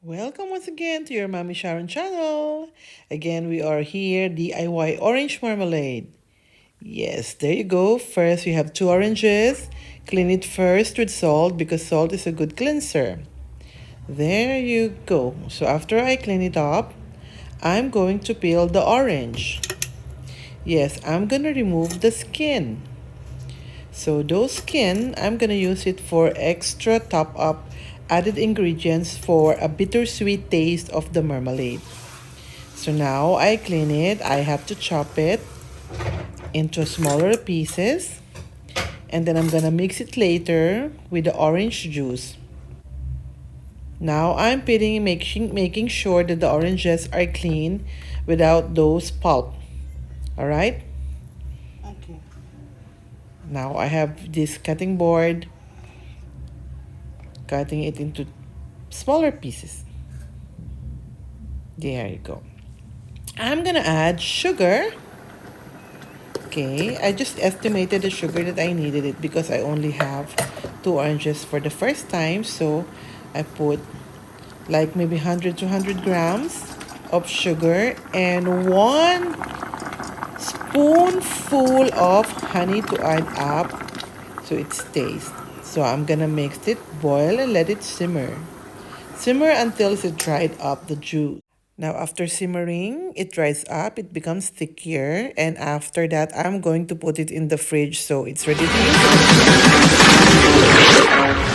Welcome once again to your Mommy Sharon channel. Again, we are here, DIY orange marmalade. Yes, there you go. First, we have 2 oranges. Clean it first with salt because salt is a good cleanser. There you go. So after I clean it up, I'm going to peel the orange. Yes, I'm going to remove the skin. So those skin, I'm going to use it for extra top up added ingredients for a bittersweet taste of the marmalade. So now I clean it. I have to chop it into smaller pieces. And then I'm going to mix it later with the orange juice. Now I'm peeling, making sure that the oranges are clean without those pulp. Alright? Okay. Now I have this cutting board, cutting it into smaller pieces. There you go. I'm gonna add sugar. Okay, I just estimated the sugar that I needed it because I only have 2 oranges for the first time. So I put like maybe 100 to 100 grams of sugar and 1 spoonful of honey to add up so it stays. So I'm gonna mix it, boil and let it simmer. Simmer until it dried up the juice. Now, after simmering, it dries up, it becomes thicker, and after that, I'm going to put it in the fridge so it's ready to use.